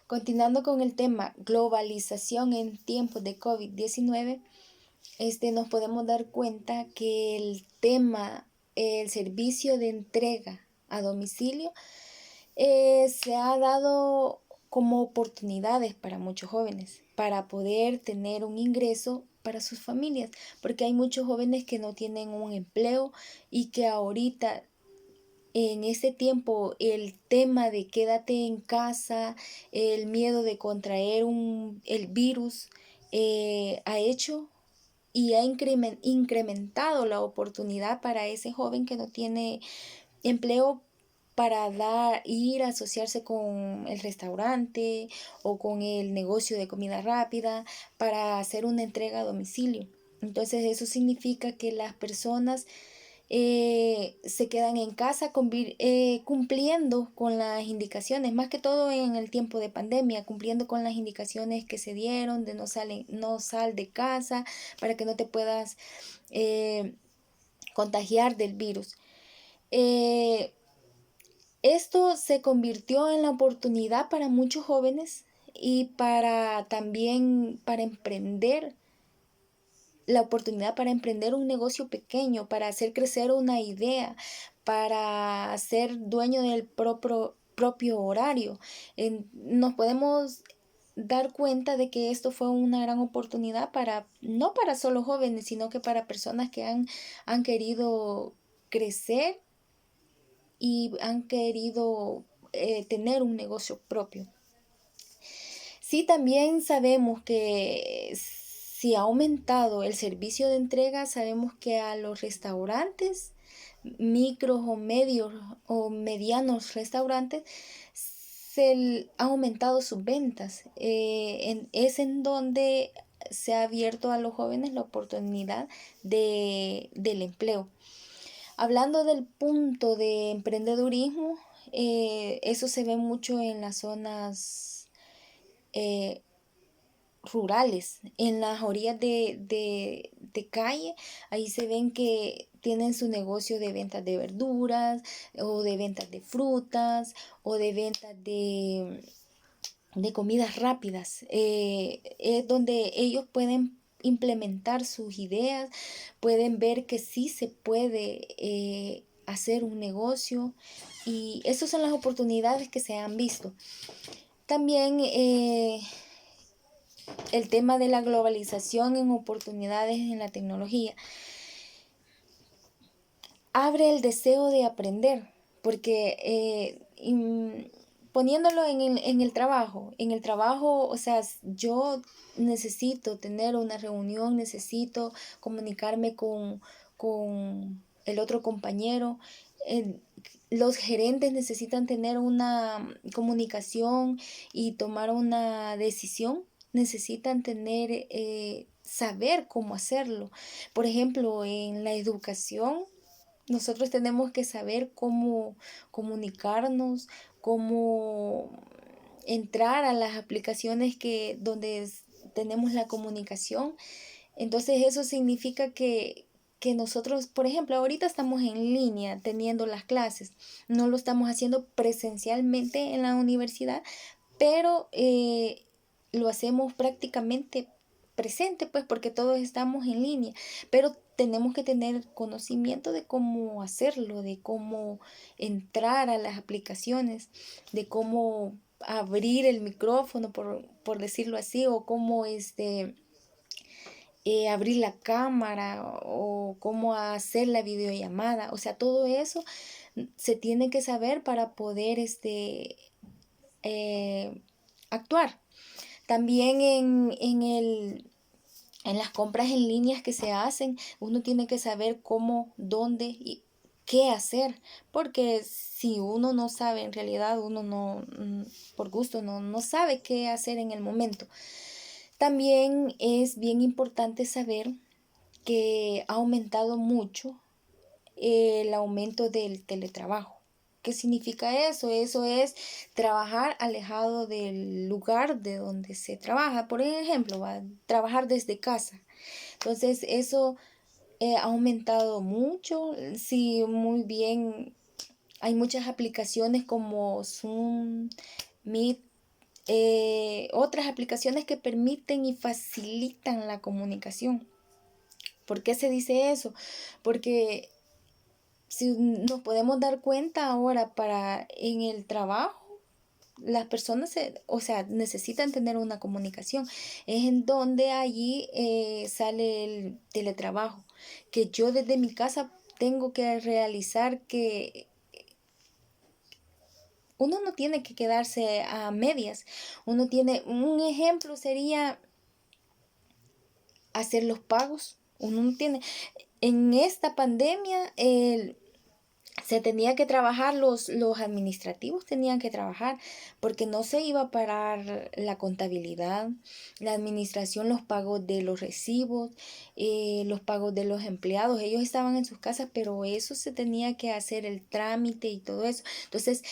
Continuando con el tema globalización en tiempos de COVID-19, nos podemos dar cuenta que el servicio de entrega a domicilio se ha dado como oportunidades para muchos jóvenes para poder tener un ingreso para sus familias, porque hay muchos jóvenes que no tienen un empleo y que ahorita en este tiempo el tema de quédate en casa, el miedo de contraer el virus, ha hecho y ha incrementado la oportunidad para ese joven que no tiene empleo para ir a asociarse con el restaurante o con el negocio de comida rápida para hacer una entrega a domicilio. Entonces eso significa que las personas se quedan en casa cumpliendo con las indicaciones, más que todo en el tiempo de pandemia, cumpliendo con las indicaciones que se dieron de no sal de casa para que no te puedas contagiar del virus. Esto se convirtió en la oportunidad para muchos jóvenes y también para emprender, la oportunidad para emprender un negocio pequeño, para hacer crecer una idea, para ser dueño del propio horario. Nos podemos dar cuenta de que esto fue una gran oportunidad no para solo jóvenes, sino que para personas que han querido crecer y han querido tener un negocio propio. Sí, también sabemos que si ha aumentado el servicio de entrega, sabemos que a los restaurantes, micros o medianos restaurantes, ha aumentado sus ventas. Es en donde se ha abierto a los jóvenes la oportunidad del empleo. Hablando del punto de emprendedurismo, eso se ve mucho en las zonas rurales, en las orillas de calle. Ahí se ven que tienen su negocio de ventas de verduras o de ventas de frutas o de ventas de comidas rápidas. Es donde ellos pueden implementar sus ideas, pueden ver que sí se puede hacer un negocio, y esas son las oportunidades que se han visto. También el tema de la globalización en oportunidades en la tecnología abre el deseo de aprender, porque poniéndolo en el trabajo, o sea, yo necesito tener una reunión, necesito comunicarme con el otro compañero. Los gerentes necesitan tener una comunicación y tomar una decisión, necesitan saber cómo hacerlo. Por ejemplo, en la educación, nosotros tenemos que saber cómo comunicarnos, cómo entrar a las aplicaciones donde tenemos la comunicación. Entonces eso significa que nosotros, por ejemplo, ahorita estamos en línea teniendo las clases. No lo estamos haciendo presencialmente en la universidad, pero lo hacemos prácticamente presente, pues porque todos estamos en línea, pero tenemos que tener conocimiento de cómo hacerlo, de cómo entrar a las aplicaciones, de cómo abrir el micrófono, por decirlo así, o cómo abrir la cámara o cómo hacer la videollamada. O sea, todo eso se tiene que saber para poder actuar. También en las compras en líneas que se hacen, uno tiene que saber cómo, dónde y qué hacer, porque si uno no sabe, en realidad uno no, por gusto, no sabe qué hacer en el momento. También es bien importante saber que ha aumentado mucho el aumento del teletrabajo. ¿Qué significa eso? Eso es trabajar alejado del lugar de donde se trabaja. Por ejemplo, trabajar desde casa. Entonces, eso ha aumentado mucho. Sí, muy bien. Hay muchas aplicaciones como Zoom, Meet, otras aplicaciones que permiten y facilitan la comunicación. ¿Por qué se dice eso? Porque si nos podemos dar cuenta ahora en el trabajo, las personas, necesitan tener una comunicación. Es en donde allí sale el teletrabajo, que yo desde mi casa tengo que realizar que uno no tiene que quedarse a medias. Un ejemplo sería hacer los pagos. Uno no tiene, en esta pandemia, se tenía que trabajar, los administrativos tenían que trabajar porque no se iba a parar la contabilidad, la administración, los pagos de los recibos, los pagos de los empleados. Ellos estaban en sus casas, pero eso se tenía que hacer el trámite y todo eso. Entonces,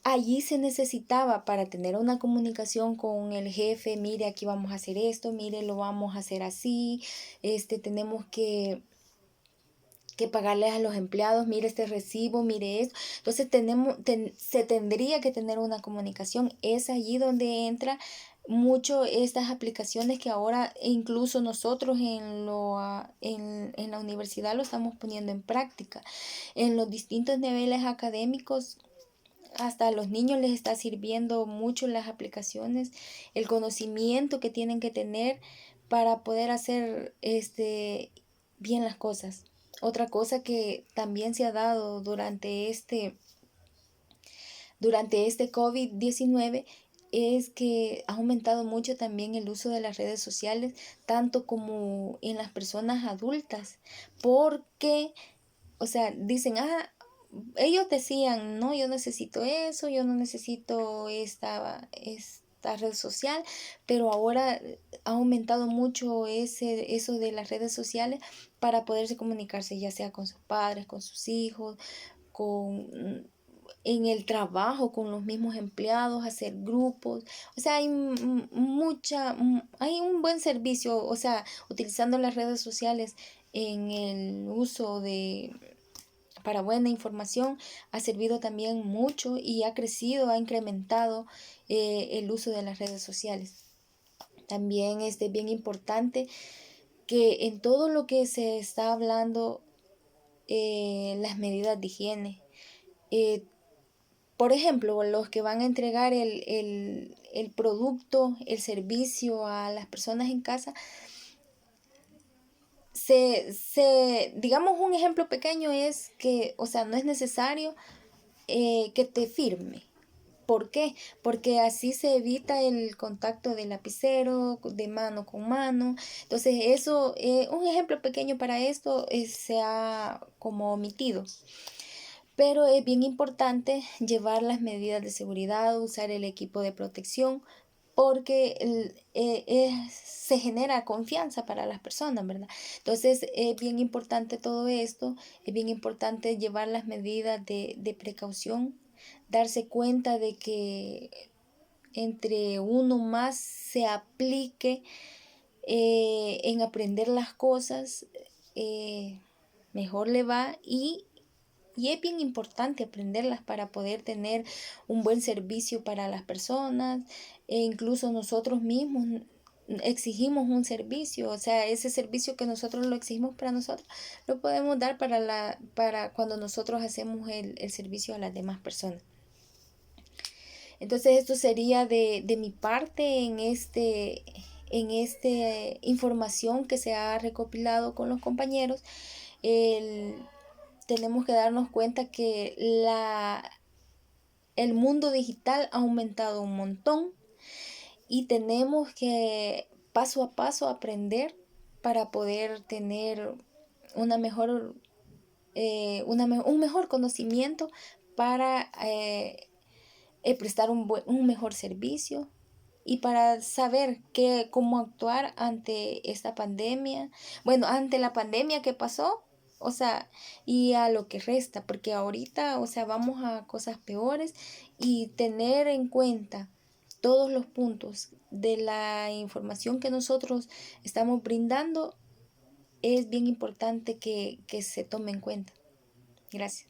allí se necesitaba para tener una comunicación con el jefe: mire, aquí vamos a hacer esto, mire, lo vamos a hacer así, tenemos que pagarles a los empleados, mire este recibo, mire esto. Entonces se tendría que tener una comunicación. Es allí donde entra mucho estas aplicaciones que ahora incluso nosotros en la universidad lo estamos poniendo en práctica. En los distintos niveles académicos, hasta a los niños les está sirviendo mucho las aplicaciones, el conocimiento que tienen que tener para poder hacer bien las cosas. Otra cosa que también se ha dado durante este COVID-19 es que ha aumentado mucho también el uso de las redes sociales, tanto como en las personas adultas, porque, dicen, ellos decían: no, yo necesito eso, yo no necesito esta red social, pero ahora ha aumentado mucho eso de las redes sociales para poderse comunicarse, ya sea con sus padres, con sus hijos, en el trabajo, con los mismos empleados, hacer grupos. Hay un buen servicio, utilizando las redes sociales en el uso para buena información, ha servido también mucho y ha crecido, ha incrementado el uso de las redes sociales. También es bien importante que en todo lo que se está hablando, las medidas de higiene, por ejemplo, los que van a entregar el producto, el servicio a las personas en casa, digamos, un ejemplo pequeño es que, no es necesario que te firme. ¿Por qué? Porque así se evita el contacto de lapicero, de mano con mano. Entonces, eso, un ejemplo pequeño para esto se ha como omitido. Pero es bien importante llevar las medidas de seguridad, usar el equipo de protección, porque se genera confianza para las personas, ¿verdad? Entonces es bien importante todo esto, es bien importante llevar las medidas de precaución, darse cuenta de que entre uno más se aplique en aprender las cosas, mejor le va, y es bien importante aprenderlas para poder tener un buen servicio para las personas, e incluso nosotros mismos exigimos un servicio. Ese servicio que nosotros lo exigimos para nosotros, lo podemos dar para cuando nosotros hacemos el servicio a las demás personas. Entonces, esto sería de mi parte en esta información que se ha recopilado con los compañeros. Tenemos que darnos cuenta que el mundo digital ha aumentado un montón y tenemos que paso a paso aprender para poder tener un mejor conocimiento para prestar un mejor servicio y para saber cómo actuar ante esta pandemia. Bueno, ante la pandemia que pasó, y a lo que resta, porque ahorita, vamos a cosas peores, y tener en cuenta todos los puntos de la información que nosotros estamos brindando es bien importante que se tome en cuenta. Gracias.